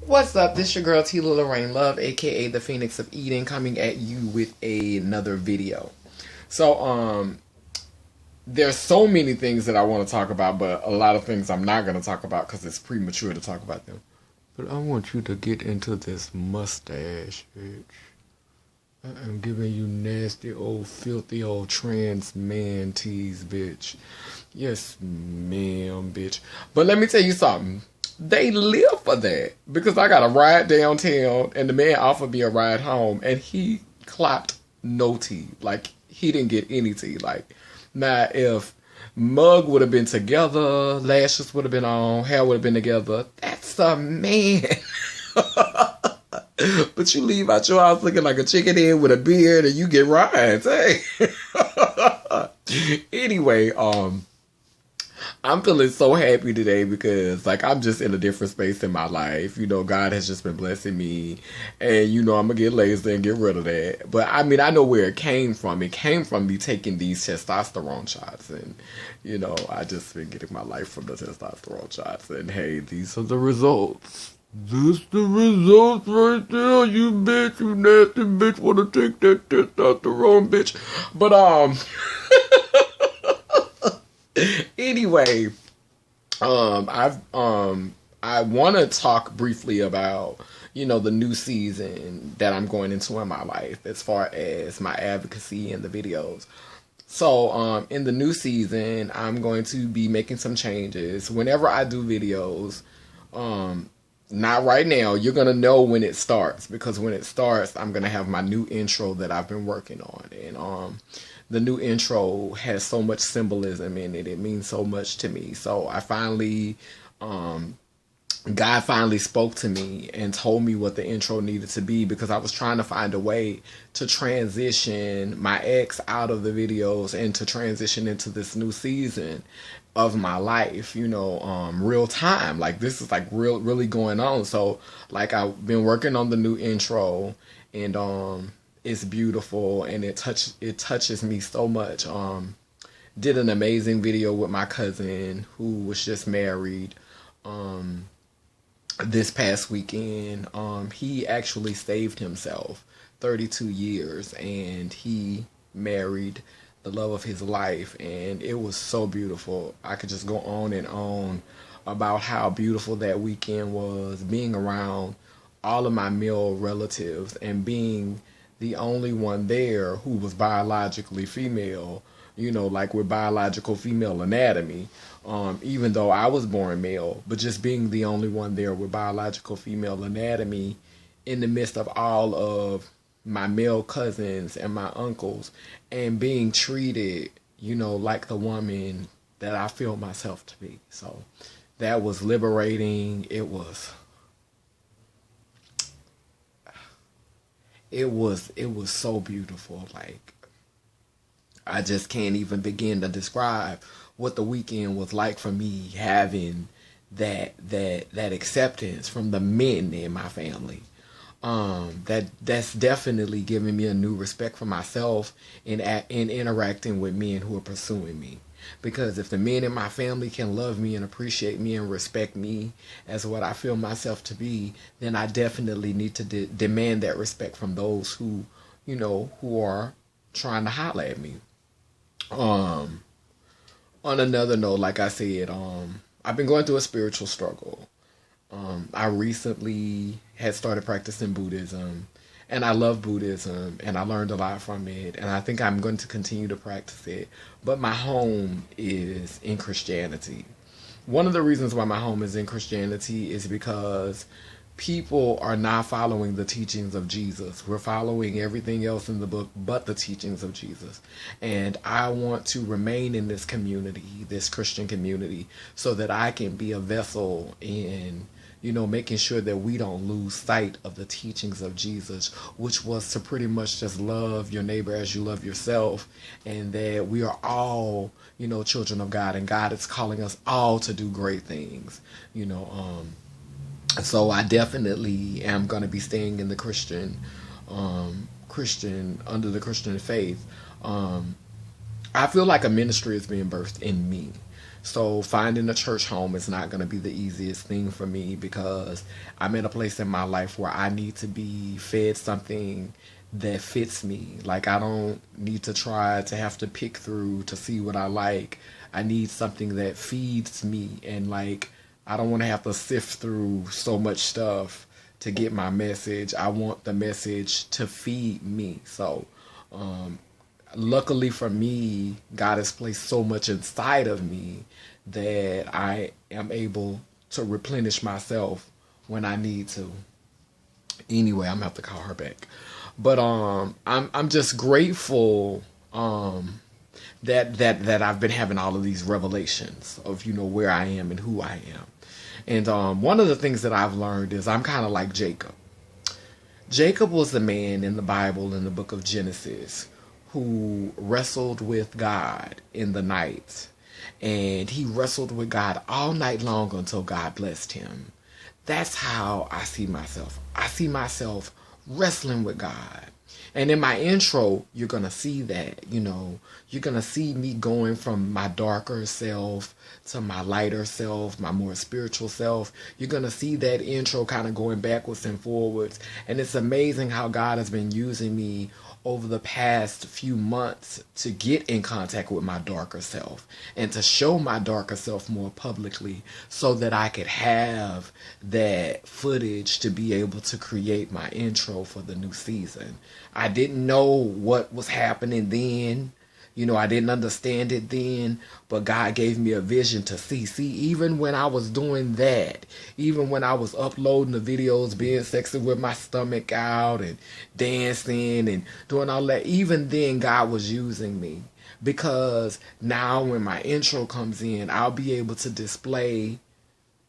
What's up? This your girl Tela Love, aka the Phoenix of Eden, coming at you with another video. So, there's so many things that I want to talk about, but a lot of things I'm not going to talk about because it's premature to talk about them. But I want you to get into this mustache, bitch. I'm giving you nasty old, filthy old trans man tease, bitch. Yes, ma'am, bitch. But let me tell you something. They live for that because I got a ride downtown and the man offered me a ride home and he clocked no tea. Like, he didn't get any tea. Like, now if mug would have been together, lashes would have been on, hair would have been together, that's a man. But you leave out your house looking like a chicken head with a beard and you get rides, hey. Anyway, I'm feeling so happy today because, like, I'm just in a different space in my life. You know, God has just been blessing me. And, you know, I'm going to get lazy and get rid of that. But, I mean, I know where it came from. It came from me taking these testosterone shots. And, you know, I just been getting my life from the testosterone shots. And, hey, these are the results. This the results right there, you bitch. You nasty bitch want to take that testosterone, bitch. But, anyway, I want to talk briefly about, you know, the new season that I'm going into in my life as far as my advocacy and the videos. So, in the new season, I'm going to be making some changes. Whenever I do videos, not right now, you're going to know when it starts, because when it starts, I'm going to have my new intro that I've been working on. And, the new intro has so much symbolism in it. It means so much to me. So I finally, God finally spoke to me and told me what the intro needed to be, because I was trying to find a way to transition my ex out of the videos and to transition into this new season of my life, you know, real time. Like, this is like really going on. So, like, I've been working on the new intro, and it's beautiful and it touches me so much. Did an amazing video with my cousin who was just married this past weekend. He actually saved himself 32 years and he married the love of his life, and it was so beautiful. I could just go on and on about how beautiful that weekend was, being around all of my male relatives and being the only one there who was biologically female, you know, like with biological female anatomy, even though I was born male, but just being the only one there with biological female anatomy in the midst of all of my male cousins and my uncles, and being treated, you know, like the woman that I feel myself to be. So that was liberating. It was so beautiful. Like, I just can't even begin to describe what the weekend was like for me, having that acceptance from the men in my family. That's definitely giving me a new respect for myself in interacting with men who are pursuing me. Because if the men in my family can love me and appreciate me and respect me as what I feel myself to be, then I definitely need to demand that respect from those who, you know, who are trying to holler at me. On another note, like I said, I've been going through a spiritual struggle. I recently had started practicing Buddhism, and I love Buddhism, and I learned a lot from it, and I think I'm going to continue to practice it. But my home is in Christianity. One of the reasons why my home is in Christianity is because people are not following the teachings of Jesus. We're following everything else in the book but the teachings of Jesus. And I want to remain in this community, this Christian community, so that I can be a vessel in, you know, making sure that we don't lose sight of the teachings of Jesus, which was to pretty much just love your neighbor as you love yourself, and that we are all, you know, children of God, and God is calling us all to do great things, you know. So I definitely am going to be staying in the under the Christian faith. I feel like a ministry is being birthed in me. So finding a church home is not going to be the easiest thing for me, because I'm in a place in my life where I need to be fed something that fits me. Like, I don't need to try to have to pick through to see what I like. I need something that feeds me, and like, I don't want to have to sift through so much stuff to get my message. I want the message to feed me. So luckily for me, God has placed so much inside of me that I am able to replenish myself when I need to. Anyway, I'm gonna have to call her back. But I'm just grateful that I've been having all of these revelations of, where I am and who I am. And one of the things that I've learned is I'm kind of like Jacob. Jacob was the man in the Bible, in the book of Genesis, who wrestled with God in the night. And he wrestled with God all night long until God blessed him. That's how I see myself. I see myself wrestling with God. And in my intro, you're going to see that, you're going to see me going from my darker self to my lighter self, my more spiritual self. You're going to see that intro kind of going backwards and forwards. And it's amazing how God has been using me over the past few months to get in contact with my darker self and to show my darker self more publicly, so that I could have that footage to be able to create my intro for the new season. I didn't know what was happening then. I didn't understand it then, but God gave me a vision to see. See, even when I was doing that, even when I was uploading the videos, being sexy with my stomach out and dancing and doing all that, even then God was using me. Because now when my intro comes in, I'll be able to display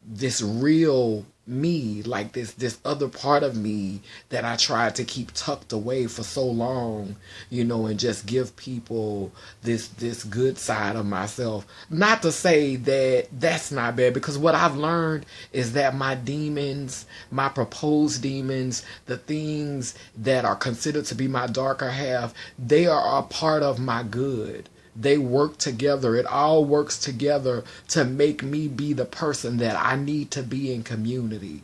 this real me, like this other part of me that I tried to keep tucked away for so long, and just give people this good side of myself. Not to say that that's not bad, because what I've learned is that my demons, my proposed demons, the things that are considered to be my darker half, they are a part of my good. They work together. It all works together to make me be the person that I need to be in community.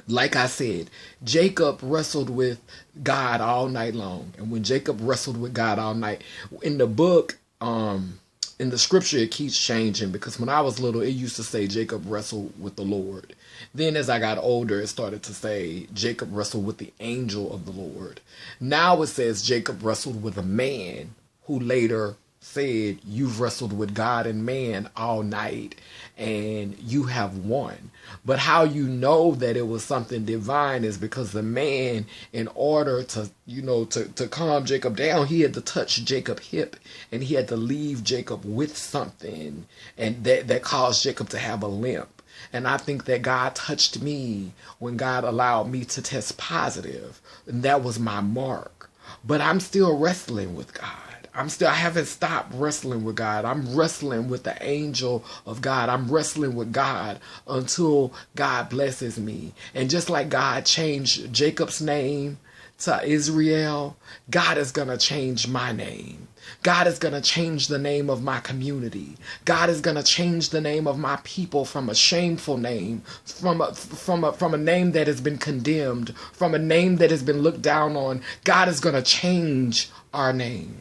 Like I said, Jacob wrestled with God all night long. And when Jacob wrestled with God all night, in the book, in the scripture, it keeps changing, because when I was little, it used to say Jacob wrestled with the Lord. Then as I got older, it started to say Jacob wrestled with the angel of the Lord. Now it says Jacob wrestled with a man, who later said, you've wrestled with God and man all night and you have won. But how you know that it was something divine is because the man, in order to, to calm Jacob down, he had to touch Jacob's hip, and he had to leave Jacob with something, and that caused Jacob to have a limp. And I think that God touched me when God allowed me to test positive, and that was my mark. But I'm still wrestling with God. I haven't stopped wrestling with God. I'm wrestling with the angel of God. I'm wrestling with God until God blesses me. And just like God changed Jacob's name to Israel, God is going to change my name. God is going to change the name of my community. God is going to change the name of my people from a shameful name, from a name that has been condemned, from a name that has been looked down on. God is going to change our name.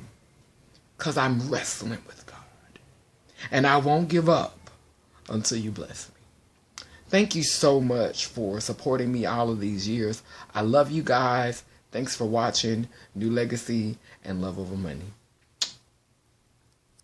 Because I'm wrestling with God. And I won't give up until you bless me. Thank you so much for supporting me all of these years. I love you guys. Thanks for watching. New Legacy and Love Over Money.